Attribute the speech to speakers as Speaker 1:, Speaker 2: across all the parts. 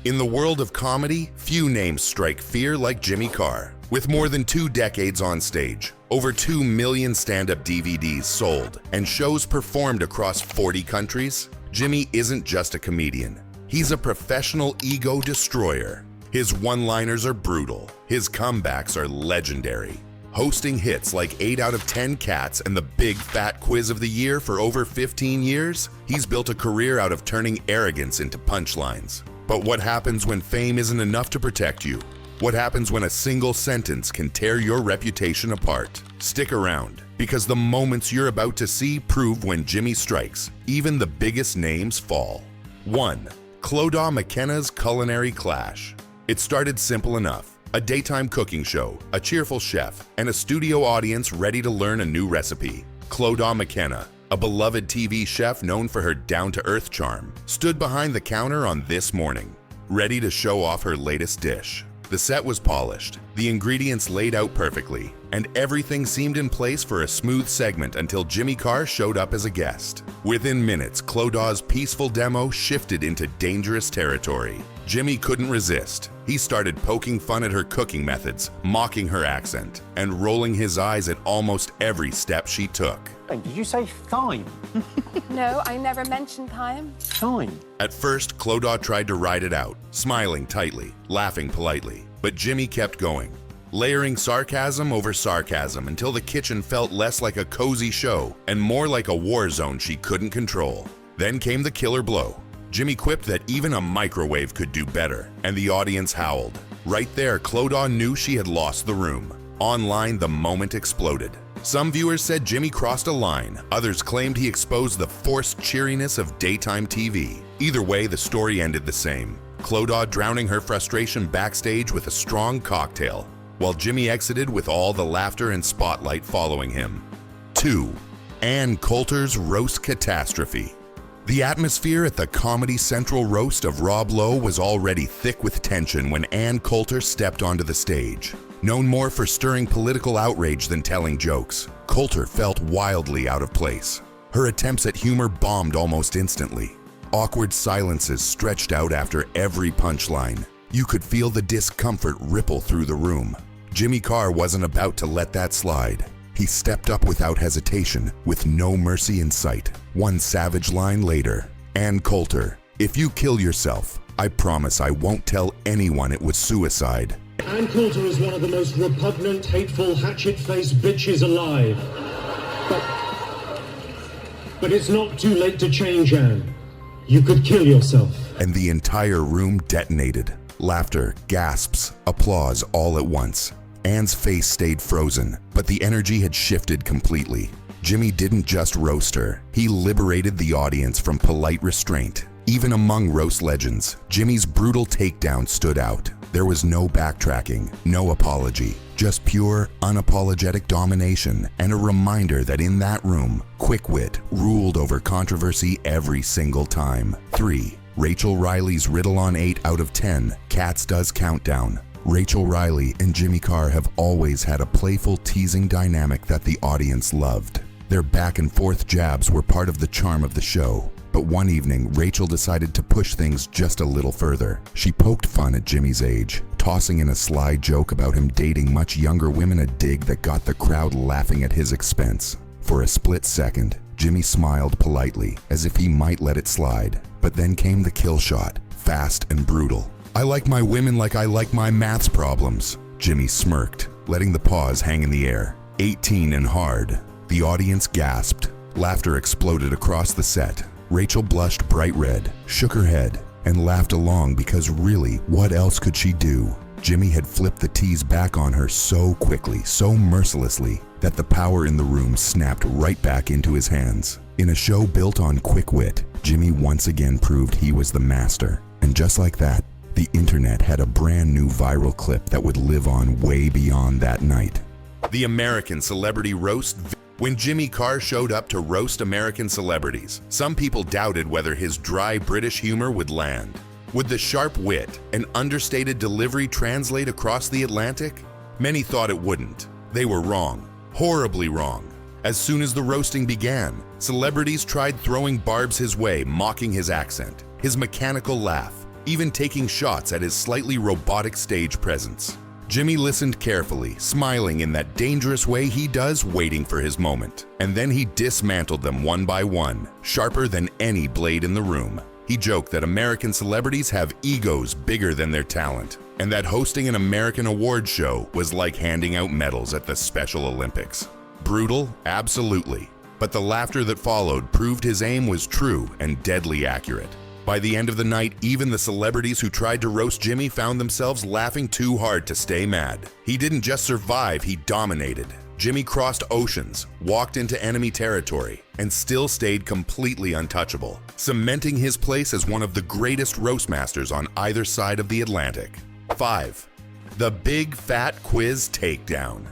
Speaker 1: In the world of comedy, few names strike fear like Jimmy Carr. With more than 2 decades on stage, over 2 million stand-up DVDs sold, and shows performed across 40 countries, Jimmy isn't just a comedian. He's a professional ego destroyer. His one-liners are brutal. His comebacks are legendary. Hosting hits like 8 out of 10 Cats and the Big Fat Quiz of the Year for over 15 years, he's built a career out of turning arrogance into punchlines. But what happens when fame isn't enough to protect you? What happens when a single sentence can tear your reputation apart? Stick around, because the moments you're about to see prove when Jimmy strikes, even the biggest names fall. 1. McKenna's Culinary Clash. It started simple enough. A daytime cooking show, a cheerful chef, and a studio audience ready to learn a new recipe. McKenna, a beloved TV chef known for her down-to-earth charm, stood behind the counter on This Morning, ready to show off her latest dish. The set was polished, the ingredients laid out perfectly, and everything seemed in place for a smooth segment until Jimmy Carr showed up as a guest. Within minutes, Clodag's peaceful demo shifted into dangerous territory. Jimmy couldn't resist. He started poking fun at her cooking methods, mocking her accent, and rolling his eyes at almost every step she took.
Speaker 2: Did you say thyme?
Speaker 3: No, I never mentioned thyme.
Speaker 2: Thyme?
Speaker 1: At first, Clodag tried to ride it out, smiling tightly, laughing politely. But Jimmy kept going, layering sarcasm over sarcasm until the kitchen felt less like a cozy show and more like a war zone she couldn't control. Then came the killer blow. Jimmy quipped that even a microwave could do better, and the audience howled. Right there, Clodag knew she had lost the room. Online, the moment exploded. Some viewers said Jimmy crossed a line. Others claimed he exposed the forced cheeriness of daytime TV. Either way, the story ended the same. Clodag drowning her frustration backstage with a strong cocktail, while Jimmy exited with all the laughter and spotlight following him. 2. Coulters roast Catastrophe. The atmosphere at the Comedy Central roast of Rob Lowe was already thick with tension when Coulter stepped onto the stage. Known more for stirring political outrage than telling jokes, Coulter felt wildly out of place. Her attempts at humor bombed almost instantly. Awkward silences stretched out after every punchline. You could feel the discomfort ripple through the room. Jimmy Carr wasn't about to let that slide. He stepped up without hesitation, with no mercy in sight. One savage line later, Coulter, if you kill yourself, I promise I won't tell anyone it was suicide.
Speaker 4: Coulter is one of the most repugnant, hateful, hatchet-faced bitches alive. But it's not too late to change, Anne. You could kill yourself.
Speaker 1: And the entire room detonated. Laughter, gasps, applause all at once. Anne's face stayed frozen, but the energy had shifted completely. Jimmy didn't just roast her, he liberated the audience from polite restraint. Even among roast legends, Jimmy's brutal takedown stood out. There was no backtracking, no apology, just pure, unapologetic domination and a reminder that in that room, quick wit ruled over controversy every single time. 3. Rachel Riley's Riddle on 8 out of 10, Cats Does Countdown. Rachel Riley and Jimmy Carr have always had a playful, teasing dynamic that the audience loved. Their back-and-forth jabs were part of the charm of the show. But one evening, Rachel decided to push things just a little further. She poked fun at Jimmy's age, tossing in a sly joke about him dating much younger women, a dig that got the crowd laughing at his expense. For a split second, Jimmy smiled politely, as if he might let it slide. But then came the kill shot, fast and brutal. I like my women like I like my maths problems. Jimmy smirked, letting the pause hang in the air. 18 and hard. The audience gasped. Laughter exploded across the set. Rachel blushed bright red, shook her head, and laughed along because really, what else could she do? Jimmy had flipped the tease back on her so quickly, so mercilessly, that the power in the room snapped right back into his hands. In a show built on quick wit, Jimmy once again proved he was the master. And just like that, the internet had a brand new viral clip that would live on way beyond that night. The American Celebrity Roast. When Jimmy Carr showed up to roast American celebrities, some people doubted whether his dry British humor would land. Would the sharp wit and understated delivery translate across the Atlantic? Many thought it wouldn't. They were wrong, horribly wrong. As soon as the roasting began, celebrities tried throwing barbs his way, mocking his accent, his mechanical laugh, even taking shots at his slightly robotic stage presence. Jimmy listened carefully, smiling in that dangerous way he does waiting for his moment. And then he dismantled them one by one, sharper than any blade in the room. He joked that American celebrities have egos bigger than their talent, and that hosting an American award show was like handing out medals at the Special Olympics. Brutal, absolutely. But the laughter that followed proved his aim was true and deadly accurate. By the end of the night, even the celebrities who tried to roast Jimmy found themselves laughing too hard to stay mad. He didn't just survive, he dominated. Jimmy crossed oceans, walked into enemy territory, and still stayed completely untouchable, cementing his place as one of the greatest roast masters on either side of the Atlantic. 5. The Big Fat Quiz Takedown.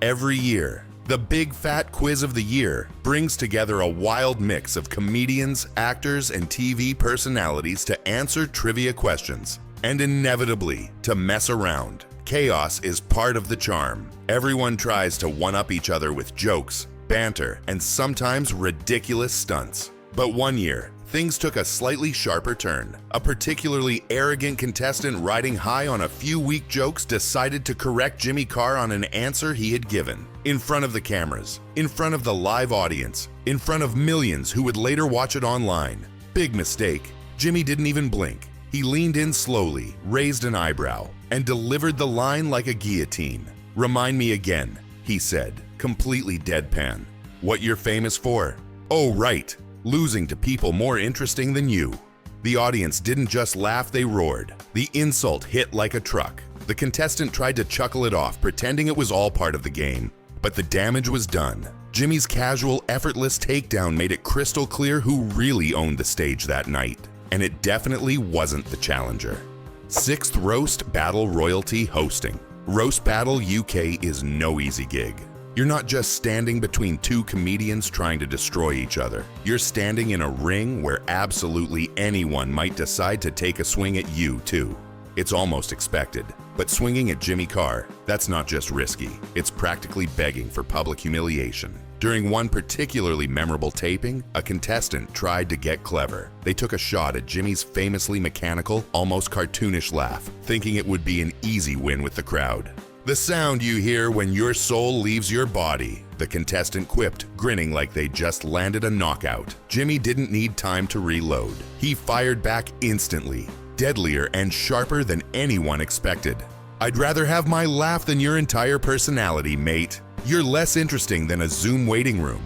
Speaker 1: Every year, the Big Fat Quiz of the Year brings together a wild mix of comedians, actors, and TV personalities to answer trivia questions, and inevitably, to mess around. Chaos is part of the charm. Everyone tries to one-up each other with jokes, banter, and sometimes ridiculous stunts. But one year, things took a slightly sharper turn. A particularly arrogant contestant riding high on a few weak jokes decided to correct Jimmy Carr on an answer he had given. In front of the cameras, in front of the live audience, in front of millions who would later watch it online. Big mistake. Jimmy didn't even blink. He leaned in slowly, raised an eyebrow, and delivered the line like a guillotine. "Remind me again," he said, completely deadpan. "What you're famous for?" "Oh, right. Losing to people more interesting than you." The audience didn't just laugh, they roared. The insult hit like a truck. The contestant tried to chuckle it off, pretending it was all part of the game. But the damage was done. Jimmy's casual, effortless takedown made it crystal clear who really owned the stage that night. And it definitely wasn't the challenger. 6th Roast Battle Royalty Hosting. Roast Battle UK is no easy gig. You're not just standing between two comedians trying to destroy each other. You're standing in a ring where absolutely anyone might decide to take a swing at you too. It's almost expected. But swinging at Jimmy Carr, that's not just risky. It's practically begging for public humiliation. During one particularly memorable taping, a contestant tried to get clever. They took a shot at Jimmy's famously mechanical, almost cartoonish laugh, thinking it would be an easy win with the crowd. "The sound you hear when your soul leaves your body," the contestant quipped, grinning like they just landed a knockout. Jimmy didn't need time to reload. He fired back instantly, deadlier and sharper than anyone expected. "I'd rather have my laugh than your entire personality, mate. You're less interesting than a Zoom waiting room."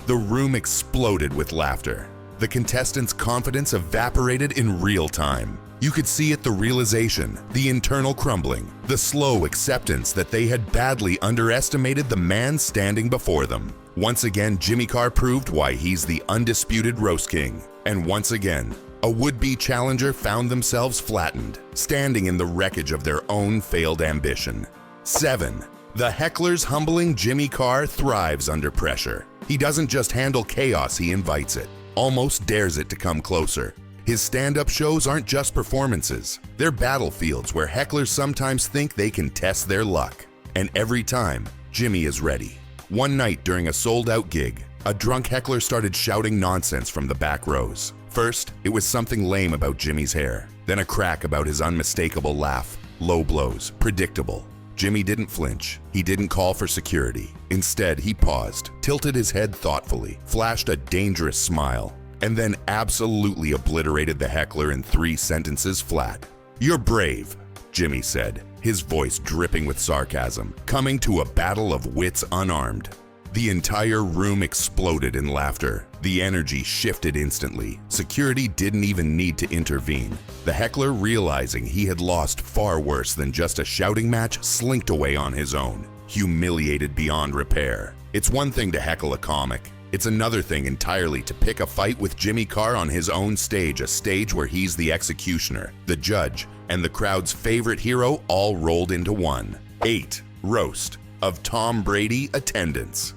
Speaker 1: The room exploded with laughter. The contestants' confidence evaporated in real time. You could see it, the realization, the internal crumbling, the slow acceptance that they had badly underestimated the man standing before them. Once again, Jimmy Carr proved why he's the undisputed roast king. And once again, a would-be challenger found themselves flattened, standing in the wreckage of their own failed ambition. 7. The Hecklers Humbling Jimmy Carr thrives under pressure. He doesn't just handle chaos, he invites it, almost dares it to come closer. His stand-up shows aren't just performances. They're battlefields where hecklers sometimes think they can test their luck. And every time, Jimmy is ready. One night during a sold-out gig, a drunk heckler started shouting nonsense from the back rows. First, it was something lame about Jimmy's hair, then a crack about his unmistakable laugh. Low blows, predictable. Jimmy didn't flinch. He didn't call for security. Instead, he paused, tilted his head thoughtfully, flashed a dangerous smile, and then absolutely obliterated the heckler in 3 sentences flat. "You're brave," Jimmy said, his voice dripping with sarcasm, coming to a battle of wits unarmed. The entire room exploded in laughter. The energy shifted instantly. Security didn't even need to intervene. The heckler, realizing he had lost far worse than just a shouting match, slinked away on his own, humiliated beyond repair. It's one thing to heckle a comic. It's another thing entirely to pick a fight with Jimmy Carr on his own stage, a stage where he's the executioner, the judge, and the crowd's favorite hero all rolled into one. 8. Roast of Tom Brady attendance.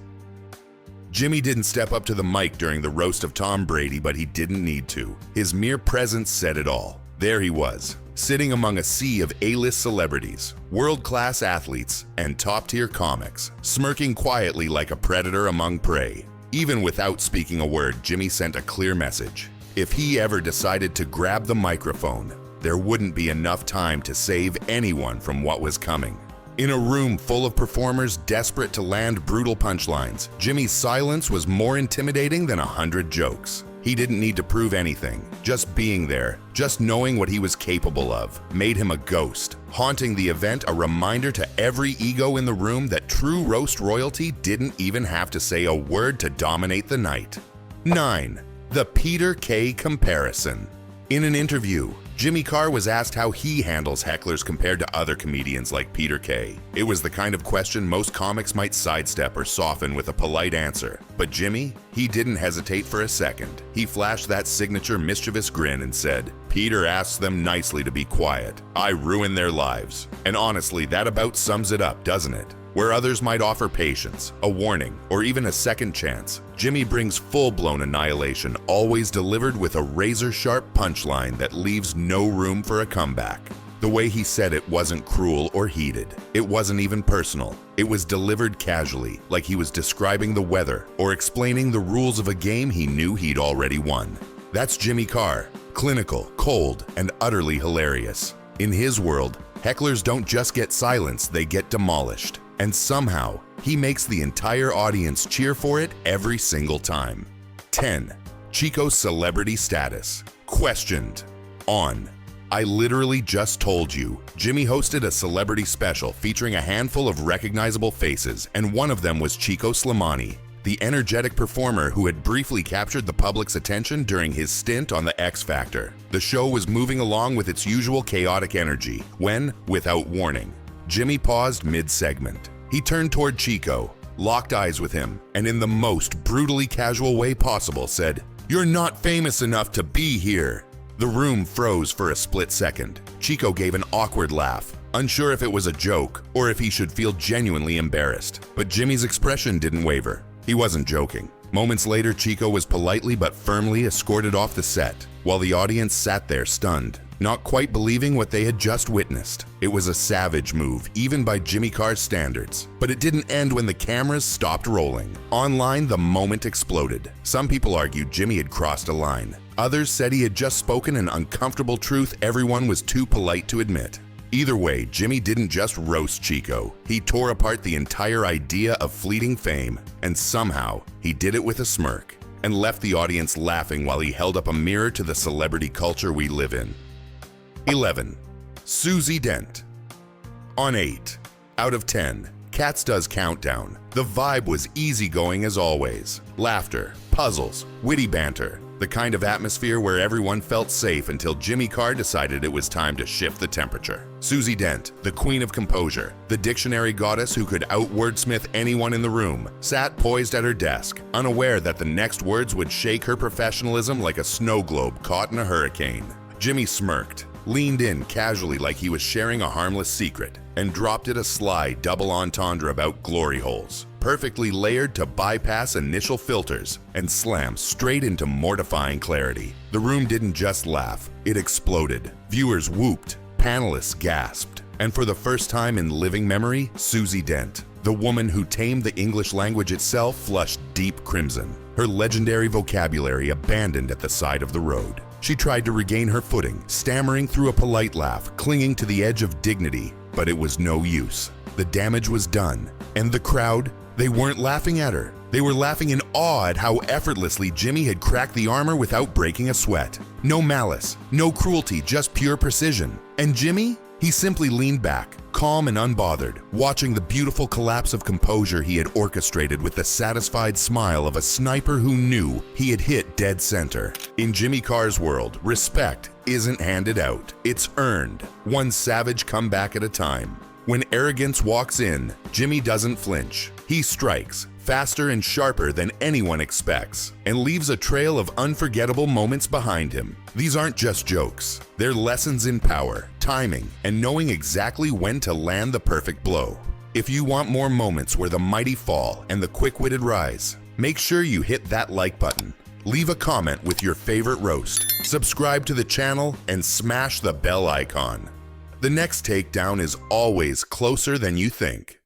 Speaker 1: Jimmy didn't step up to the mic during the roast of Tom Brady, but he didn't need to. His mere presence said it all. There he was, sitting among a sea of A-list celebrities, world-class athletes, and top-tier comics, smirking quietly like a predator among prey. Even without speaking a word, Jimmy sent a clear message. If he ever decided to grab the microphone, there wouldn't be enough time to save anyone from what was coming. In a room full of performers desperate to land brutal punchlines, Jimmy's silence was more intimidating than 100 jokes. He didn't need to prove anything. Just being there, just knowing what he was capable of, made him a ghost, haunting the event, a reminder to every ego in the room that true roast royalty didn't even have to say a word to dominate the night. 9. The Peter K. comparison. In an interview, Jimmy Carr was asked how he handles hecklers compared to other comedians like Peter K. It was the kind of question most comics might sidestep or soften with a polite answer. But Jimmy, he didn't hesitate for a second. He flashed that signature mischievous grin and said, "Peter asks them nicely to be quiet. I ruin their lives." And honestly, that about sums it up, doesn't it? Where others might offer patience, a warning, or even a second chance, Jimmy brings full-blown annihilation, always delivered with a razor-sharp punchline that leaves no room for a comeback. The way he said it wasn't cruel or heated. It wasn't even personal. It was delivered casually, like he was describing the weather or explaining the rules of a game he knew he'd already won. That's Jimmy Carr, clinical, cold, and utterly hilarious. In his world, hecklers don't just get silenced, they get demolished. And somehow, he makes the entire audience cheer for it every single time. 10. Chicos celebrity status. Questioned. On. I literally just told you, Jimmy hosted a celebrity special featuring a handful of recognizable faces, and one of them was Chico Slimani, the energetic performer who had briefly captured the public's attention during his stint on The X Factor. The show was moving along with its usual chaotic energy when, without warning, Jimmy paused mid-segment. He turned toward Chico, locked eyes with him, and in the most brutally casual way possible said, "You're not famous enough to be here." The room froze for a split second. Chico gave an awkward laugh, unsure if it was a joke or if he should feel genuinely embarrassed. But Jimmy's expression didn't waver. He wasn't joking. Moments later, Chico was politely but firmly escorted off the set, while the audience sat there stunned, not quite believing what they had just witnessed. It was a savage move, even by Jimmy Carr's standards. But it didn't end when the cameras stopped rolling. Online, the moment exploded. Some people argued Jimmy had crossed a line. Others said he had just spoken an uncomfortable truth everyone was too polite to admit. Either way, Jimmy didn't just roast Chico. He tore apart the entire idea of fleeting fame, and somehow, he did it with a smirk, and left the audience laughing while he held up a mirror to the celebrity culture we live in. 11. Susie Dent. On 8 out of 10, Cats does Countdown. The vibe was easygoing as always. Laughter, puzzles, witty banter. The kind of atmosphere where everyone felt safe until Jimmy Carr decided it was time to shift the temperature. Susie Dent, the queen of composure, the dictionary goddess who could out-wordsmith anyone in the room, sat poised at her desk, unaware that the next words would shake her professionalism like a snow globe caught in a hurricane. Jimmy smirked, leaned in casually like he was sharing a harmless secret, and dropped it a sly double entendre about glory holes, perfectly layered to bypass initial filters and slam straight into mortifying clarity. The room didn't just laugh, it exploded. Viewers whooped, panelists gasped, and for the first time in living memory, Susie Dent, the woman who tamed the English language itself, flushed deep crimson, her legendary vocabulary abandoned at the side of the road. She tried to regain her footing, stammering through a polite laugh, clinging to the edge of dignity, but it was no use. The damage was done, and the crowd, they weren't laughing at her. They were laughing in awe at how effortlessly Jimmy had cracked the armor without breaking a sweat. No malice, no cruelty, just pure precision. And Jimmy? He simply leaned back, calm and unbothered, watching the beautiful collapse of composure he had orchestrated with the satisfied smile of a sniper who knew he had hit dead center. In Jimmy Carr's world, respect isn't handed out, it's earned, one savage comeback at a time. When arrogance walks in, Jimmy doesn't flinch. He strikes, faster and sharper than anyone expects, and leaves a trail of unforgettable moments behind him. These aren't just jokes. They're lessons in power, timing, and knowing exactly when to land the perfect blow. If you want more moments where the mighty fall and the quick-witted rise, make sure you hit that like button. Leave a comment with your favorite roast, subscribe to the channel, and smash the bell icon. The next takedown is always closer than you think.